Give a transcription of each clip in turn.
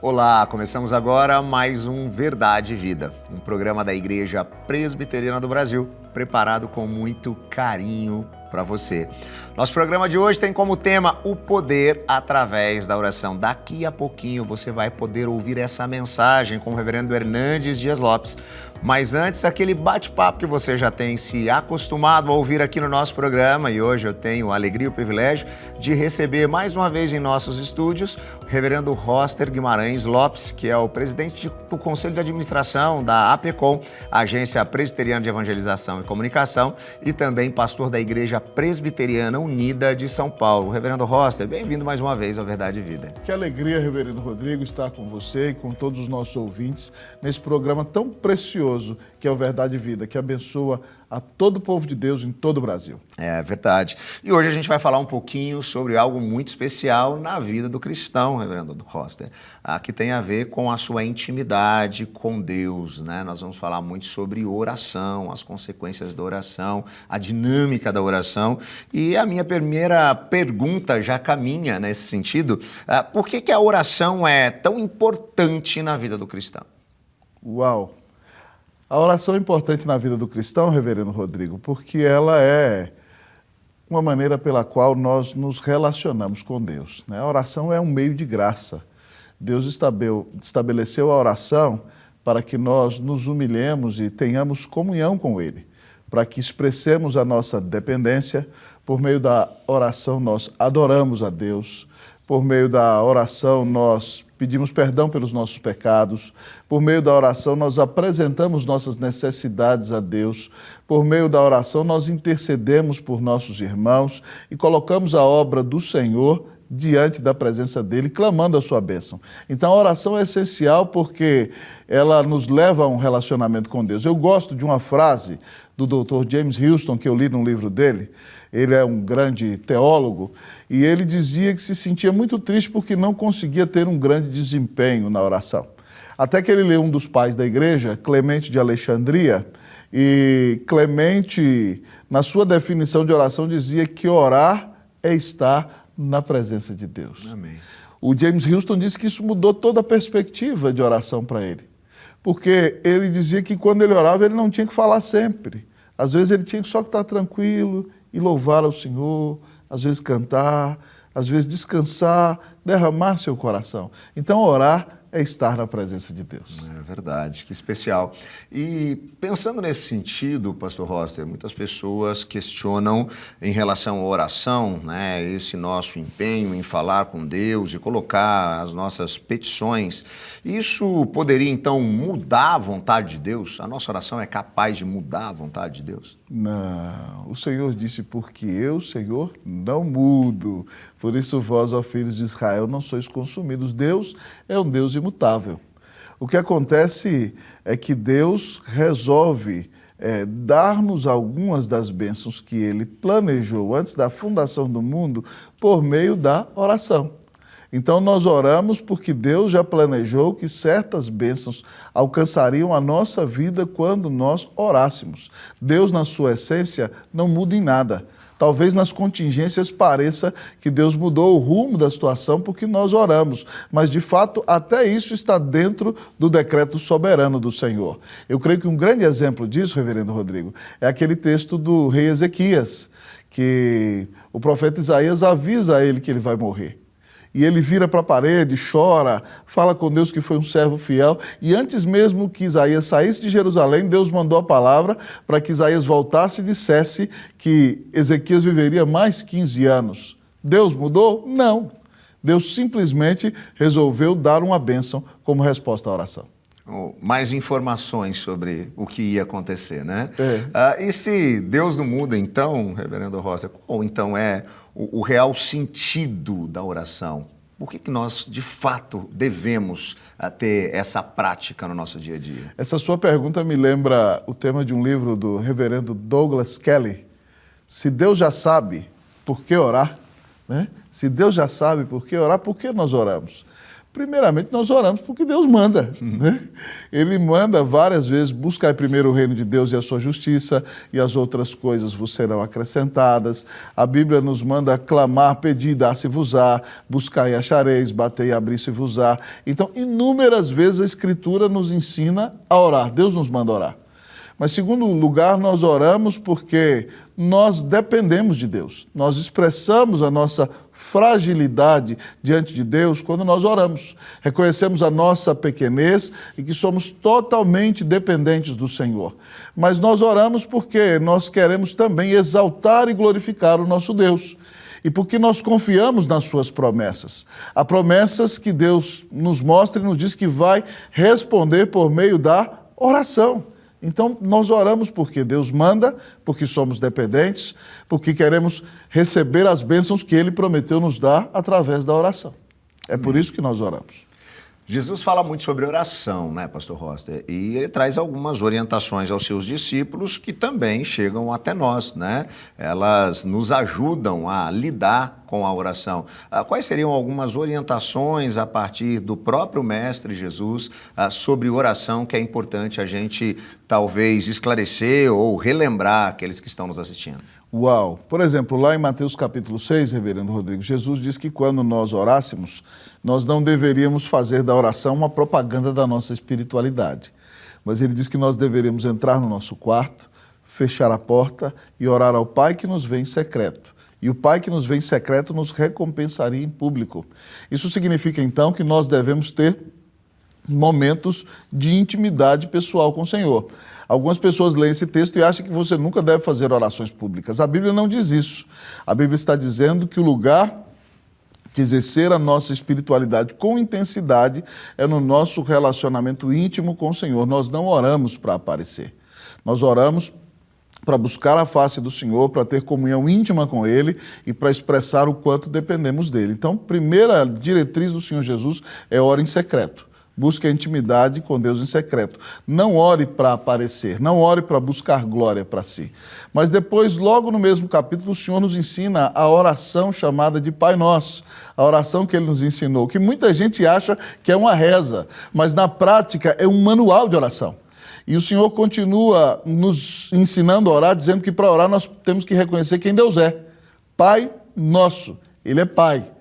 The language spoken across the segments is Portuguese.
Olá, começamos agora mais um Verdade e Vida, um programa da Igreja Presbiteriana do Brasil, preparado com muito carinho para você. Nosso programa de hoje tem como tema o poder através da oração. Daqui a pouquinho você vai poder ouvir essa mensagem com o reverendo Hernandes Dias Lopes. Mas antes, aquele bate-papo que você já tem se acostumado a ouvir aqui no nosso programa, e hoje eu tenho a alegria e o privilégio de receber mais uma vez em nossos estúdios o reverendo Roster Guimarães Lopes, que é o presidente do Conselho de Administração da APECOM, Agência Presbiteriana de Evangelização e Comunicação, e também pastor da Igreja Presbiteriana Unida de São Paulo. Reverendo Roster, bem-vindo mais uma vez ao Verdade e Vida. Que alegria, reverendo Rodrigo, estar com você e com todos os nossos ouvintes nesse programa tão precioso que é o Verdade e Vida, que abençoa a todo o povo de Deus em todo o Brasil. É verdade. E hoje a gente vai falar um pouquinho sobre algo muito especial na vida do cristão, reverendo Roster, que tem a ver com a sua intimidade com Deus, né? Nós vamos falar muito sobre oração, as consequências da oração, a dinâmica da oração. E a minha primeira pergunta já caminha nesse sentido. Por que a oração é tão importante na vida do cristão? Uau! A oração é importante na vida do cristão, reverendo Rodrigo, porque ela é uma maneira pela qual nós nos relacionamos com Deus, né? A oração é um meio de graça. Deus estabeleceu a oração para que nós nos humilhemos e tenhamos comunhão com Ele, para que expressemos a nossa dependência. Por meio da oração nós adoramos a Deus. Por meio da oração, nós pedimos perdão pelos nossos pecados. Por meio da oração, nós apresentamos nossas necessidades a Deus. Por meio da oração, nós intercedemos por nossos irmãos e colocamos a obra do Senhor diante da presença dEle, clamando a sua bênção. Então, a oração é essencial porque ela nos leva a um relacionamento com Deus. Eu gosto de uma frase do Dr. James Houston, que eu li num livro dele. Ele é um grande teólogo e ele dizia que se sentia muito triste porque não conseguia ter um grande desempenho na oração. Até que ele leu um dos pais da igreja, Clemente de Alexandria, e Clemente, na sua definição de oração, dizia que orar é estar na presença de Deus. Amém. O James Houston disse que isso mudou toda a perspectiva de oração para ele, porque ele dizia que quando ele orava ele não tinha que falar sempre. Às vezes ele tinha que só estar tranquilo e louvar ao Senhor, às vezes cantar, às vezes descansar, derramar seu coração. Então orar é estar na presença de Deus. É verdade, que especial. E pensando nesse sentido, pastor Roster, muitas pessoas questionam em relação à oração, né, esse nosso empenho em falar com Deus e colocar as nossas petições. Isso poderia, então, mudar a vontade de Deus? A nossa oração é capaz de mudar a vontade de Deus? Não, o Senhor disse, porque eu, Senhor, não mudo. Por isso vós, ó filhos de Israel, não sois consumidos. Deus é um Deus imutável. O que acontece é que Deus resolve dar-nos algumas das bênçãos que Ele planejou antes da fundação do mundo por meio da oração. Então nós oramos porque Deus já planejou que certas bênçãos alcançariam a nossa vida quando nós orássemos. Deus, na sua essência, não muda em nada. Talvez nas contingências pareça que Deus mudou o rumo da situação porque nós oramos, mas de fato até isso está dentro do decreto soberano do Senhor. Eu creio que um grande exemplo disso, reverendo Rodrigo, é aquele texto do rei Ezequias, que o profeta Isaías avisa a ele que ele vai morrer. E ele vira para a parede, chora, fala com Deus que foi um servo fiel. E antes mesmo que Isaías saísse de Jerusalém, Deus mandou a palavra para que Isaías voltasse e dissesse que Ezequias viveria mais 15 anos. Deus mudou? Não. Deus simplesmente resolveu dar uma bênção como resposta à oração. Mais informações sobre o que ia acontecer, né? E se Deus não muda, então, reverendo Rosa, qual então é o real sentido da oração? Por que nós, de fato, devemos ter essa prática no nosso dia a dia? Essa sua pergunta me lembra o tema de um livro do reverendo Douglas Kelly. Se Deus já sabe por que orar, né? Se Deus já sabe por que orar, por que nós oramos? Primeiramente, nós oramos porque Deus manda. Né? Ele manda várias vezes, buscai primeiro o reino de Deus e a sua justiça, e as outras coisas vos serão acrescentadas. A Bíblia nos manda clamar, pedir, dar-se-vos-á, buscar e achareis, bater e abrir-se-vos-á. Então, inúmeras vezes a Escritura nos ensina a orar. Deus nos manda orar. Mas, segundo lugar, nós oramos porque nós dependemos de Deus. Nós expressamos a nossa fragilidade diante de Deus quando nós oramos. Reconhecemos a nossa pequenez e que somos totalmente dependentes do Senhor. Mas nós oramos porque nós queremos também exaltar e glorificar o nosso Deus. E porque nós confiamos nas suas promessas. Há promessas que Deus nos mostra e nos diz que vai responder por meio da oração. Então, nós oramos porque Deus manda, porque somos dependentes, porque queremos receber as bênçãos que Ele prometeu nos dar através da oração. É por isso que nós oramos. Jesus fala muito sobre oração, né, pastor Roster? E ele traz algumas orientações aos seus discípulos que também chegam até nós, né? Elas nos ajudam a lidar com a oração. Quais seriam algumas orientações a partir do próprio Mestre Jesus sobre oração que é importante a gente talvez esclarecer ou relembrar aqueles que estão nos assistindo? Uau! Por exemplo, lá em Mateus capítulo 6, reverendo Rodrigo, Jesus diz que quando nós orássemos, nós não deveríamos fazer da oração uma propaganda da nossa espiritualidade. Mas ele diz que nós deveríamos entrar no nosso quarto, fechar a porta e orar ao Pai que nos vê em secreto. E o Pai que nos vê em secreto nos recompensaria em público. Isso significa, então, que nós devemos ter momentos de intimidade pessoal com o Senhor. Algumas pessoas leem esse texto e acham que você nunca deve fazer orações públicas. A Bíblia não diz isso. A Bíblia está dizendo que o lugar de exercer a nossa espiritualidade com intensidade é no nosso relacionamento íntimo com o Senhor. Nós não oramos para aparecer. Nós oramos para buscar a face do Senhor, para ter comunhão íntima com Ele e para expressar o quanto dependemos dEle. Então, primeira diretriz do Senhor Jesus é ora em secreto. Busque a intimidade com Deus em secreto. Não ore para aparecer, não ore para buscar glória para si. Mas depois, logo no mesmo capítulo, o Senhor nos ensina a oração chamada de Pai Nosso. A oração que Ele nos ensinou, que muita gente acha que é uma reza, mas na prática é um manual de oração. E o Senhor continua nos ensinando a orar, dizendo que para orar nós temos que reconhecer quem Deus é. Pai Nosso. Ele é Pai.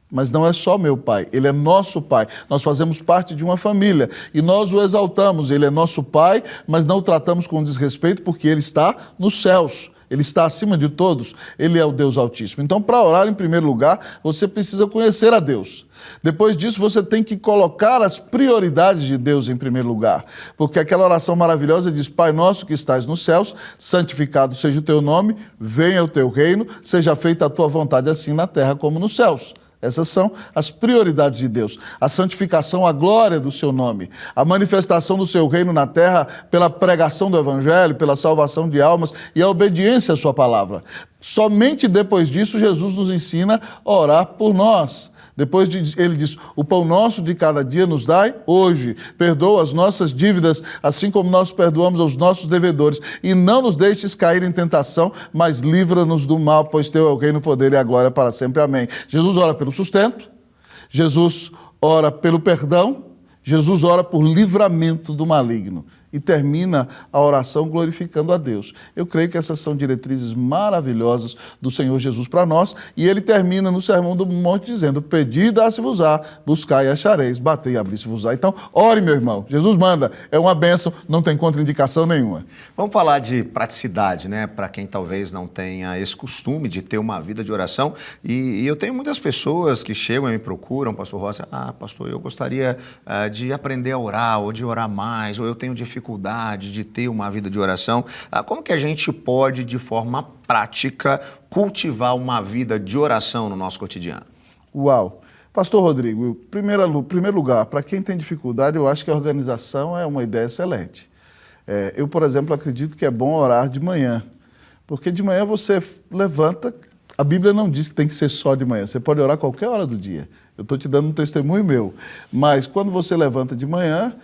Mas não é só meu Pai, Ele é nosso Pai. Nós fazemos parte de uma família e nós o exaltamos. Ele é nosso Pai, mas não o tratamos com desrespeito porque Ele está nos céus. Ele está acima de todos. Ele é o Deus Altíssimo. Então, para orar, em primeiro lugar, você precisa conhecer a Deus. Depois disso, você tem que colocar as prioridades de Deus em primeiro lugar. Porque aquela oração maravilhosa diz: Pai nosso que estás nos céus, santificado seja o teu nome, venha o teu reino, seja feita a tua vontade assim na terra como nos céus. Essas são as prioridades de Deus. A santificação, a glória do seu nome, a manifestação do seu reino na terra pela pregação do evangelho, pela salvação de almas e a obediência à sua palavra. Somente depois disso, Jesus nos ensina a orar por nós. Depois ele diz: o pão nosso de cada dia nos dai hoje. Perdoa as nossas dívidas, assim como nós perdoamos aos nossos devedores. E não nos deixes cair em tentação, mas livra-nos do mal, pois teu é o reino, o poder e a glória para sempre. Amém. Jesus ora pelo sustento, Jesus ora pelo perdão, Jesus ora por livramento do maligno. E termina a oração glorificando a Deus. Eu creio que essas são diretrizes maravilhosas do Senhor Jesus para nós. E ele termina no Sermão do Monte dizendo: pedi e dá-se-vos-á, buscai e achareis, batei e abri-se-vos-á. Então, ore, meu irmão. Jesus manda. É uma bênção, não tem contraindicação nenhuma. Vamos falar de praticidade, né? Para quem talvez não tenha esse costume de ter uma vida de oração. E eu tenho muitas pessoas que chegam e me procuram, pastor Rossi: pastor, eu gostaria de aprender a orar, ou de orar mais, ou eu tenho dificuldade de ter uma vida de oração. Como que a gente pode, de forma prática, cultivar uma vida de oração no nosso cotidiano? Uau! Pastor Rodrigo, em primeiro lugar, para quem tem dificuldade, eu acho que a organização é uma ideia excelente. Eu, por exemplo, acredito que é bom orar de manhã, porque de manhã você levanta. A Bíblia não diz que tem que ser só de manhã, você pode orar qualquer hora do dia. Eu estou te dando um testemunho meu, mas quando você levanta de manhã,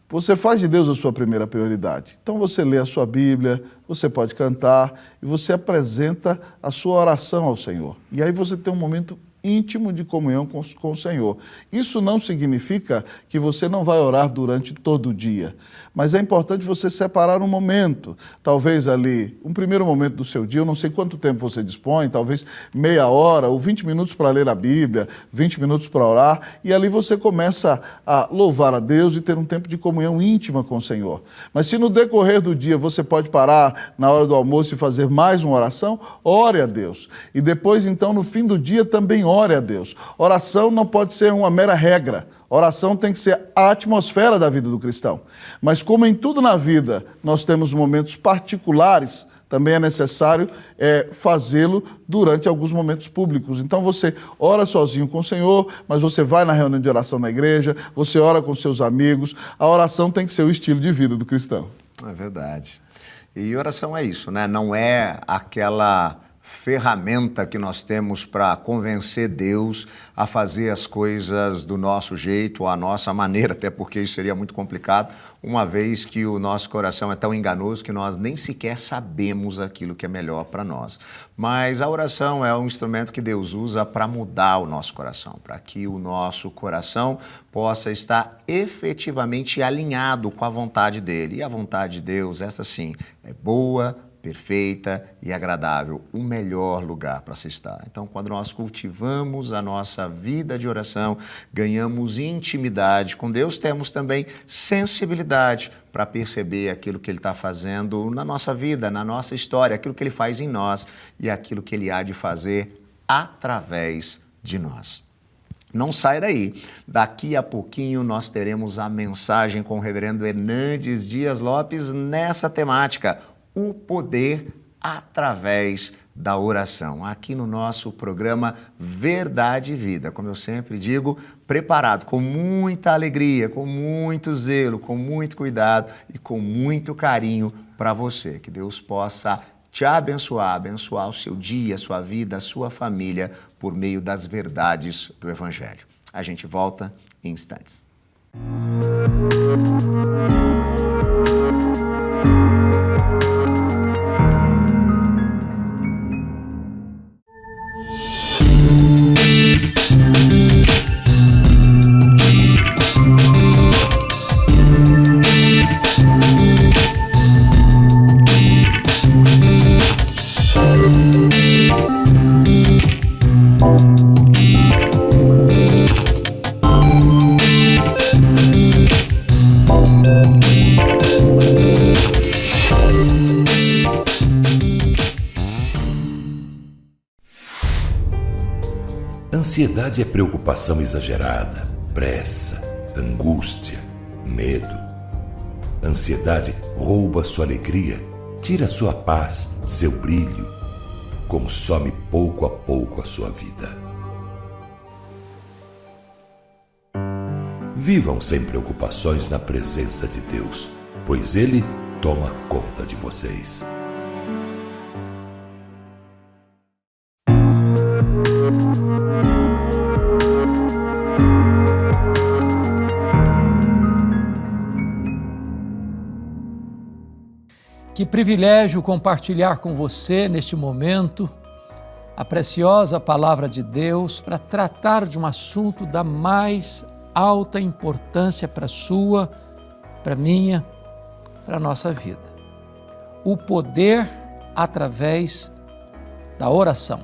você faz de Deus a sua primeira prioridade. Então você lê a sua Bíblia, você pode cantar e você apresenta a sua oração ao Senhor. E aí você tem um momento íntimo de comunhão com o Senhor. Isso não significa que você não vai orar durante todo o dia, mas é importante você separar um momento, talvez ali, um primeiro momento do seu dia, eu não sei quanto tempo você dispõe, talvez meia hora ou 20 minutos para ler a Bíblia, 20 minutos para orar, e ali você começa a louvar a Deus e ter um tempo de comunhão íntima com o Senhor. Mas se no decorrer do dia você pode parar na hora do almoço e fazer mais uma oração, ore a Deus. E depois, então, no fim do dia, também ore a Deus. Oração não pode ser uma mera regra. Oração tem que ser a atmosfera da vida do cristão. Mas como em tudo na vida nós temos momentos particulares, também é necessário fazê-lo durante alguns momentos públicos. Então você ora sozinho com o Senhor, mas você vai na reunião de oração na igreja, você ora com seus amigos. A oração tem que ser o estilo de vida do cristão. É verdade. E oração é isso, né? Não é aquela ferramenta que nós temos para convencer Deus a fazer as coisas do nosso jeito, à nossa maneira, até porque isso seria muito complicado, uma vez que o nosso coração é tão enganoso que nós nem sequer sabemos aquilo que é melhor para nós. Mas a oração é um instrumento que Deus usa para mudar o nosso coração, para que o nosso coração possa estar efetivamente alinhado com a vontade dele. E a vontade de Deus, essa sim, é boa, perfeita e agradável, o melhor lugar para se estar. Então, quando nós cultivamos a nossa vida de oração, ganhamos intimidade com Deus, temos também sensibilidade para perceber aquilo que Ele está fazendo na nossa vida, na nossa história, aquilo que Ele faz em nós e aquilo que Ele há de fazer através de nós. Não sai daí. Daqui a pouquinho nós teremos a mensagem com o reverendo Hernandes Dias Lopes nessa temática, o poder através da oração, aqui no nosso programa Verdade e Vida, como eu sempre digo, preparado com muita alegria, com muito zelo, com muito cuidado e com muito carinho para você. Que Deus possa te abençoar o seu dia, a sua vida, a sua família, por meio das verdades do Evangelho. A gente volta em instantes. Ansiedade é preocupação exagerada, pressa, angústia, medo. Ansiedade rouba sua alegria, tira sua paz, seu brilho, consome pouco a pouco a sua vida. Vivam sem preocupações na presença de Deus, pois Ele toma conta de vocês. Que privilégio compartilhar com você, neste momento, a preciosa Palavra de Deus para tratar de um assunto da mais alta importância para a sua, para a minha, para a nossa vida. O poder através da oração.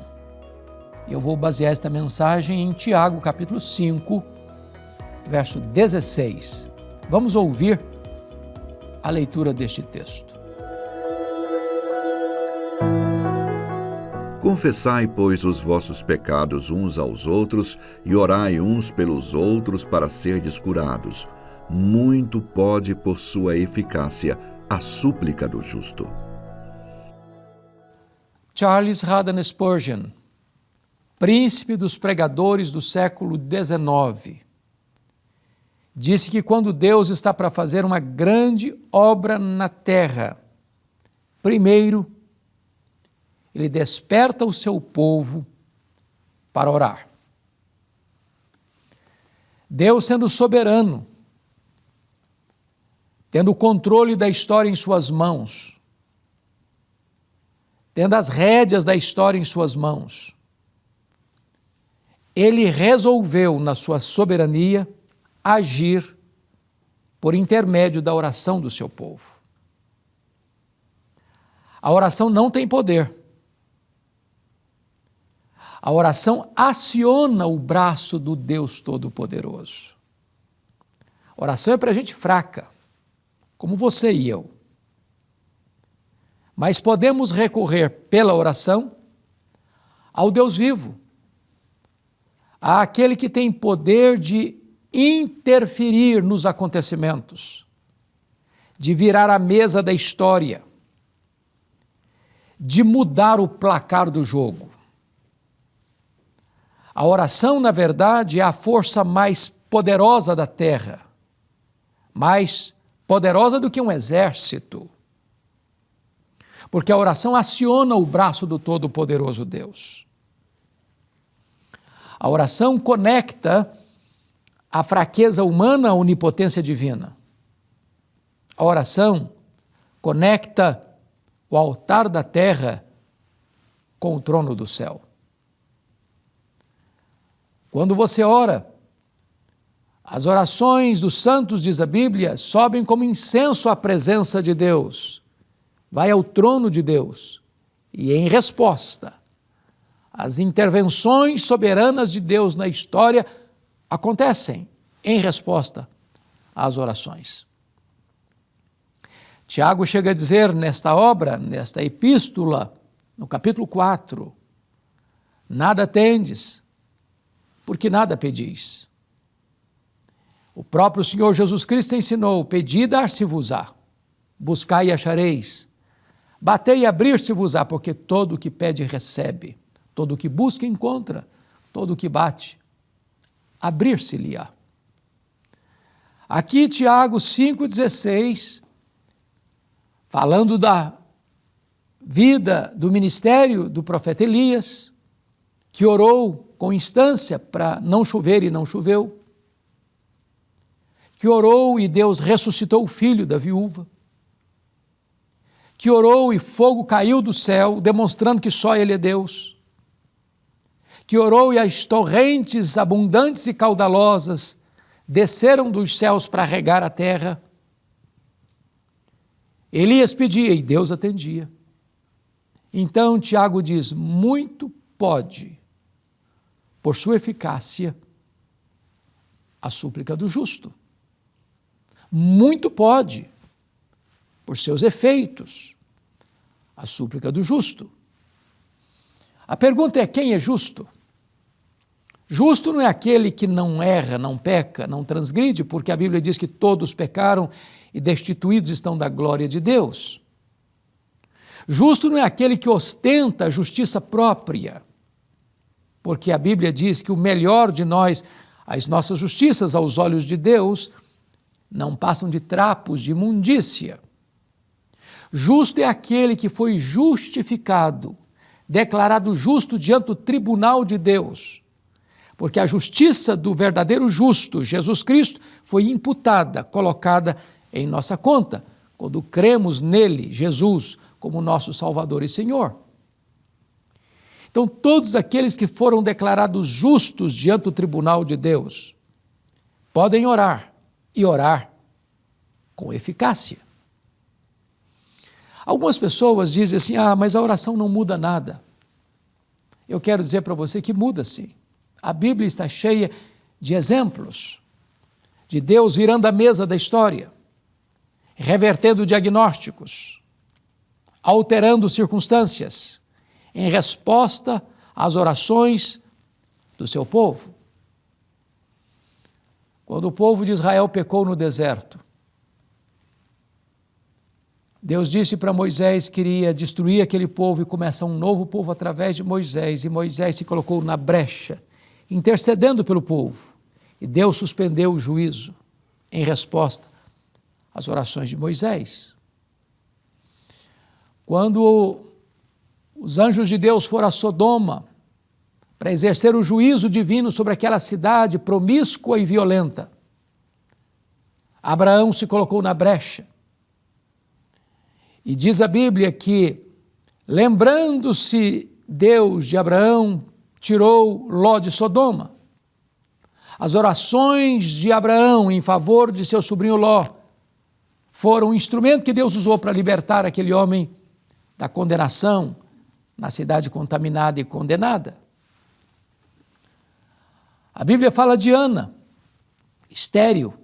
Eu vou basear esta mensagem em Tiago, capítulo 5, verso 16. Vamos ouvir a leitura deste texto. Confessai, pois, os vossos pecados uns aos outros e orai uns pelos outros para serdes curados. Muito pode, por sua eficácia, a súplica do justo. Charles Haddon Spurgeon, príncipe dos pregadores do século XIX, disse que quando Deus está para fazer uma grande obra na terra, primeiro, Ele desperta o seu povo para orar. Deus, sendo soberano, tendo o controle da história em suas mãos, tendo as rédeas da história em suas mãos, ele resolveu, na sua soberania, agir por intermédio da oração do seu povo. A oração não tem poder. A oração aciona o braço do Deus Todo-Poderoso. A oração é para gente fraca, como você e eu. Mas podemos recorrer pela oração ao Deus vivo, àquele que tem poder de interferir nos acontecimentos, de virar a mesa da história, de mudar o placar do jogo. A oração, na verdade, é a força mais poderosa da terra, mais poderosa do que um exército, porque a oração aciona o braço do Todo-Poderoso Deus. A oração conecta a fraqueza humana à onipotência divina. A oração conecta o altar da terra com o trono do céu. Quando você ora, as orações dos santos, diz a Bíblia, sobem como incenso à presença de Deus, vai ao trono de Deus e, em resposta, as intervenções soberanas de Deus na história acontecem em resposta às orações. Tiago chega a dizer nesta obra, nesta epístola, no capítulo 4, nada tendes, porque nada pedis. O próprio Senhor Jesus Cristo ensinou, pedi e dar-se-vos-á, buscai e achareis, batei e abrir-se-vos-á, porque todo o que pede recebe, todo o que busca encontra, todo o que bate, abrir-se-lhe-á. Aqui Tiago 5,16, falando da vida, do ministério do profeta Elias, que orou com instância para não chover e não choveu, que orou e Deus ressuscitou o filho da viúva, que orou e fogo caiu do céu, demonstrando que só Ele é Deus, que orou e as torrentes abundantes e caudalosas desceram dos céus para regar a terra. Elias pedia e Deus atendia. Então Tiago diz, muito pode, por sua eficácia, a súplica do justo. Muito pode, por seus efeitos, a súplica do justo. A pergunta é, quem é justo? Justo não é aquele que não erra, não peca, não transgride, porque a Bíblia diz que todos pecaram e destituídos estão da glória de Deus. Justo não é aquele que ostenta a justiça própria, porque a Bíblia diz que o melhor de nós, as nossas justiças aos olhos de Deus, não passam de trapos de imundícia. Justo é aquele que foi justificado, declarado justo diante do tribunal de Deus, porque a justiça do verdadeiro justo, Jesus Cristo, foi imputada, colocada em nossa conta, quando cremos nele, Jesus, como nosso Salvador e Senhor. Então, todos aqueles que foram declarados justos diante do tribunal de Deus podem orar e orar com eficácia. Algumas pessoas dizem assim, mas a oração não muda nada. Eu quero dizer para você que muda sim. A Bíblia está cheia de exemplos de Deus virando a mesa da história, revertendo diagnósticos, alterando circunstâncias, em resposta às orações do seu povo. Quando o povo de Israel pecou no deserto, Deus disse para Moisés que iria destruir aquele povo e começar um novo povo através de Moisés, e Moisés se colocou na brecha, intercedendo pelo povo, e Deus suspendeu o juízo em resposta às orações de Moisés. Quando os anjos de Deus foram a Sodoma para exercer o juízo divino sobre aquela cidade promíscua e violenta, Abraão se colocou na brecha. E diz a Bíblia que, lembrando-se Deus de Abraão tirou Ló de Sodoma. As orações de Abraão em favor de seu sobrinho Ló foram um instrumento que Deus usou para libertar aquele homem da condenação na cidade contaminada e condenada. A Bíblia fala de Ana, estéril,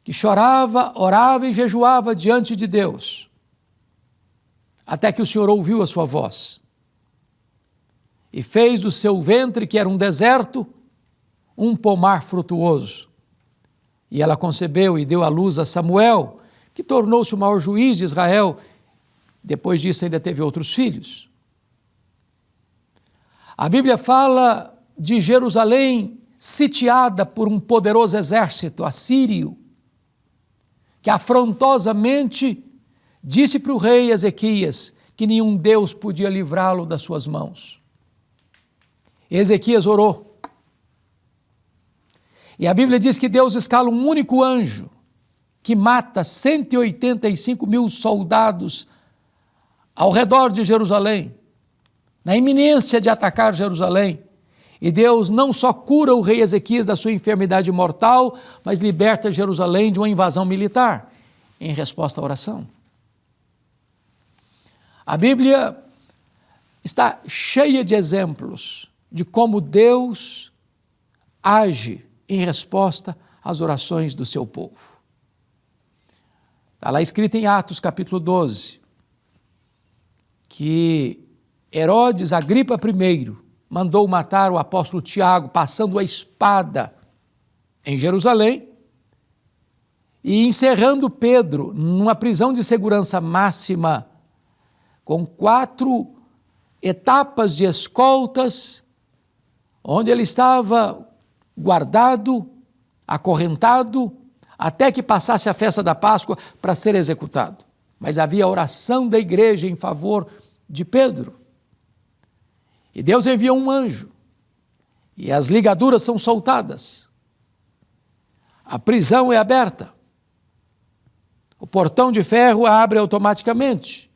que chorava, orava e jejuava diante de Deus, até que o Senhor ouviu a sua voz e fez do seu ventre, que era um deserto, um pomar frutuoso. E ela concebeu e deu à luz a Samuel, que tornou-se o maior juiz de Israel. Depois disso ainda teve outros filhos. A Bíblia fala de Jerusalém sitiada por um poderoso exército assírio, que afrontosamente disse para o rei Ezequias que nenhum Deus podia livrá-lo das suas mãos. Ezequias orou. E a Bíblia diz que Deus escala um único anjo que mata 185 mil soldados ao redor de Jerusalém, na iminência de atacar Jerusalém. E Deus não só cura o rei Ezequias da sua enfermidade mortal, mas liberta Jerusalém de uma invasão militar, em resposta à oração. A Bíblia está cheia de exemplos de como Deus age em resposta às orações do seu povo. Está lá escrito em Atos capítulo 12, que Herodes Agripa I mandou matar o apóstolo Tiago, passando a espada em Jerusalém e encerrando Pedro numa prisão de segurança máxima, com 4 etapas de escoltas, onde ele estava guardado, acorrentado, até que passasse a festa da Páscoa para ser executado. Mas havia oração da igreja em favor de Pedro. E Deus enviou um anjo, e as ligaduras são soltadas. A prisão é aberta. O portão de ferro abre automaticamente.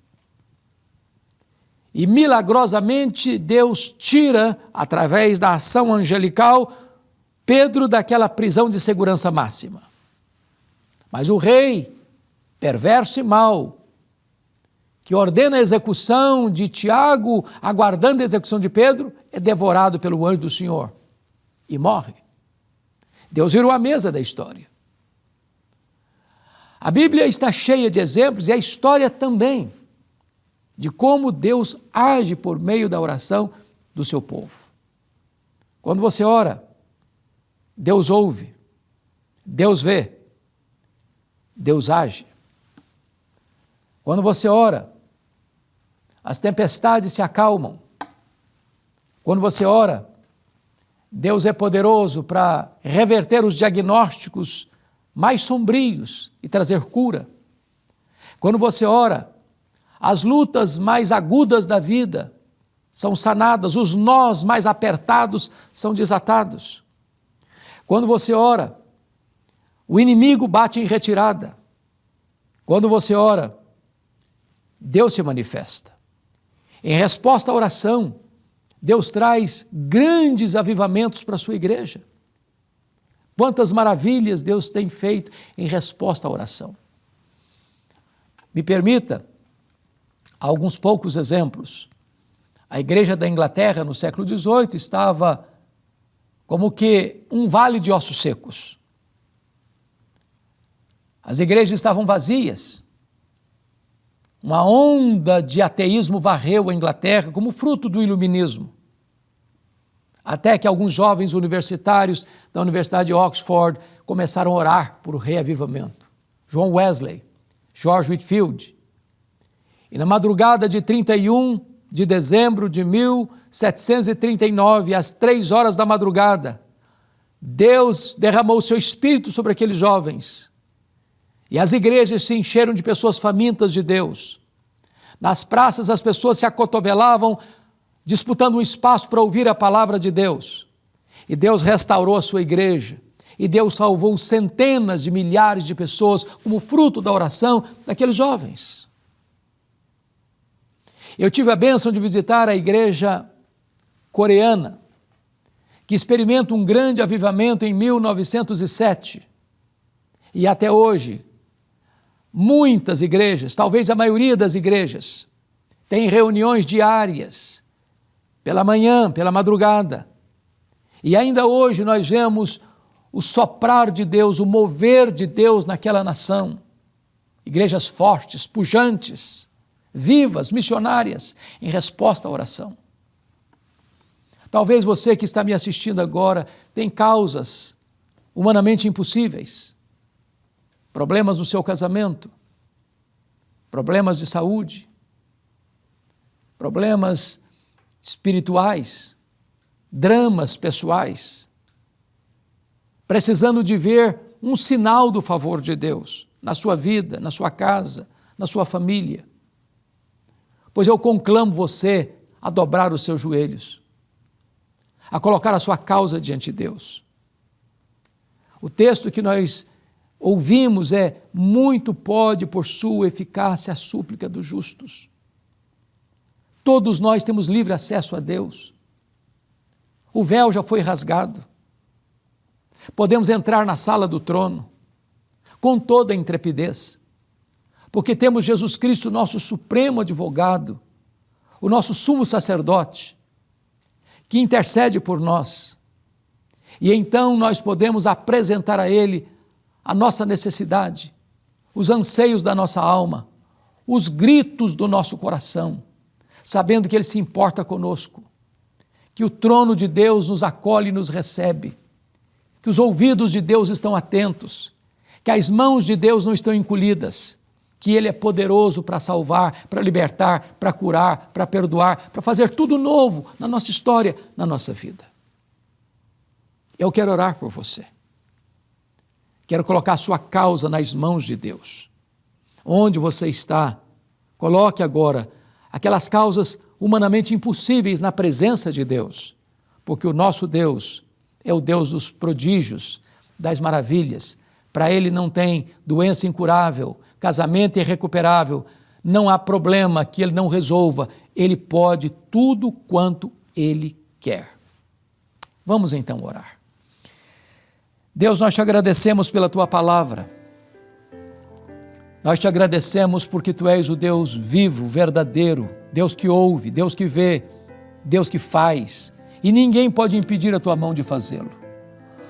E milagrosamente Deus tira, através da ação angelical, Pedro daquela prisão de segurança máxima. Mas o rei, perverso e mau, que ordena a execução de Tiago, aguardando a execução de Pedro, é devorado pelo anjo do Senhor e morre. Deus virou a mesa da história. A Bíblia está cheia de exemplos, e a história também, de como Deus age por meio da oração do seu povo. Quando você ora, Deus ouve, Deus vê, Deus age. Quando você ora, as tempestades se acalmam. Quando você ora, Deus é poderoso para reverter os diagnósticos mais sombrios e trazer cura. Quando você ora, as lutas mais agudas da vida são sanadas, os nós mais apertados são desatados. Quando você ora, o inimigo bate em retirada. Quando você ora, Deus se manifesta. Em resposta à oração, Deus traz grandes avivamentos para a sua igreja. Quantas maravilhas Deus tem feito em resposta à oração. Me permita alguns poucos exemplos. A igreja da Inglaterra, no século XVIII, estava como que um vale de ossos secos. As igrejas estavam vazias. Uma onda de ateísmo varreu a Inglaterra como fruto do iluminismo. Até que alguns jovens universitários da Universidade de Oxford começaram a orar por reavivamento. John Wesley, George Whitefield. E na madrugada de 31 de dezembro de 1739, às 3 horas da madrugada, Deus derramou o seu espírito sobre aqueles jovens. E as igrejas se encheram de pessoas famintas de Deus. Nas praças as pessoas se acotovelavam, disputando um espaço para ouvir a palavra de Deus. E Deus restaurou a sua igreja. E Deus salvou centenas de milhares de pessoas como fruto da oração daqueles jovens. Eu tive a bênção de visitar a igreja coreana, que experimenta um grande avivamento em 1907. E até hoje, muitas igrejas, talvez a maioria das igrejas, têm reuniões diárias, pela manhã, pela madrugada. E ainda hoje nós vemos o soprar de Deus, o mover de Deus naquela nação. Igrejas fortes, pujantes, vivas, missionárias, em resposta à oração. Talvez você que está me assistindo agora tem causas humanamente impossíveis, problemas no seu casamento, problemas de saúde, problemas espirituais, dramas pessoais, precisando de ver um sinal do favor de Deus na sua vida, na sua casa, na sua família. Pois eu conclamo você a dobrar os seus joelhos, a colocar a sua causa diante de Deus. O texto que nós ouvimos é: muito pode por sua eficácia a súplica dos justos. Todos nós temos livre acesso a Deus. O véu já foi rasgado. Podemos entrar na sala do trono com toda a intrepidez, porque temos Jesus Cristo, nosso supremo advogado, o nosso sumo sacerdote, que intercede por nós. E então nós podemos apresentar a Ele a nossa necessidade, os anseios da nossa alma, os gritos do nosso coração, sabendo que Ele se importa conosco, que o trono de Deus nos acolhe e nos recebe, que os ouvidos de Deus estão atentos, que as mãos de Deus não estão encolhidas, que Ele é poderoso para salvar, para libertar, para curar, para perdoar, para fazer tudo novo na nossa história, na nossa vida. Eu quero orar por você. Quero colocar a sua causa nas mãos de Deus. Onde você está, coloque agora aquelas causas humanamente impossíveis na presença de Deus, porque o nosso Deus é o Deus dos prodígios, das maravilhas. Para Ele não tem doença incurável, casamento irrecuperável, não há problema que Ele não resolva. Ele pode tudo quanto Ele quer. Vamos então orar. Deus, nós te agradecemos pela Tua palavra. Nós te agradecemos porque Tu és o Deus vivo, verdadeiro, Deus que ouve, Deus que vê, Deus que faz, e ninguém pode impedir a Tua mão de fazê-lo.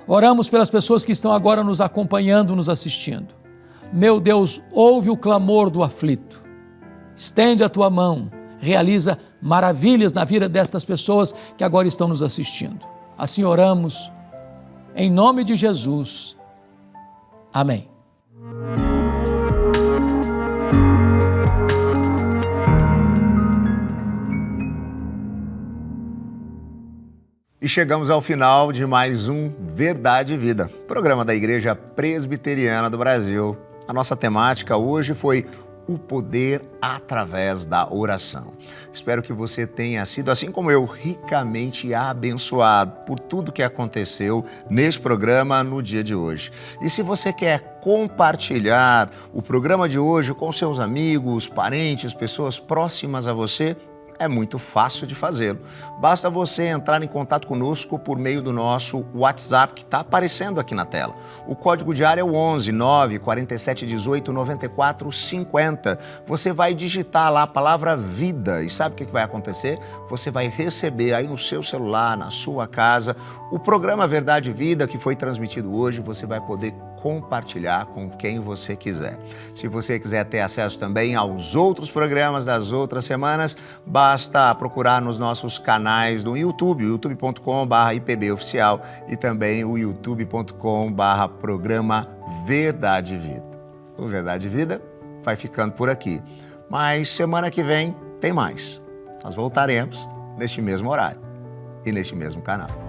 Oramos pelas pessoas que estão agora nos acompanhando, nos assistindo. Meu Deus, ouve o clamor do aflito. Estende a Tua mão, realiza maravilhas na vida destas pessoas que agora estão nos assistindo. Assim oramos, em nome de Jesus. Amém. E chegamos ao final de mais um Verdade e Vida, programa da Igreja Presbiteriana do Brasil. A nossa temática hoje foi o poder através da oração. Espero que você tenha sido, assim como eu, ricamente abençoado por tudo que aconteceu neste programa no dia de hoje. E se você quer compartilhar o programa de hoje com seus amigos, parentes, pessoas próximas a você, é muito fácil de fazê-lo. Basta você entrar em contato conosco por meio do nosso WhatsApp, que está aparecendo aqui na tela. O código de área é o 11 9 47 18 94 50. Você vai digitar lá a palavra vida e sabe o que vai acontecer? Você vai receber aí no seu celular, na sua casa, o programa Verdade e Vida que foi transmitido hoje. Você vai poder compartilhar com quem você quiser. Se você quiser ter acesso também aos outros programas das outras semanas, basta procurar nos nossos canais do YouTube, youtube.com/IPBOficial e também o youtube.com/programa Verdade e Vida. O Verdade e Vida vai ficando por aqui, mas semana que vem tem mais. Nós voltaremos neste mesmo horário e neste mesmo canal.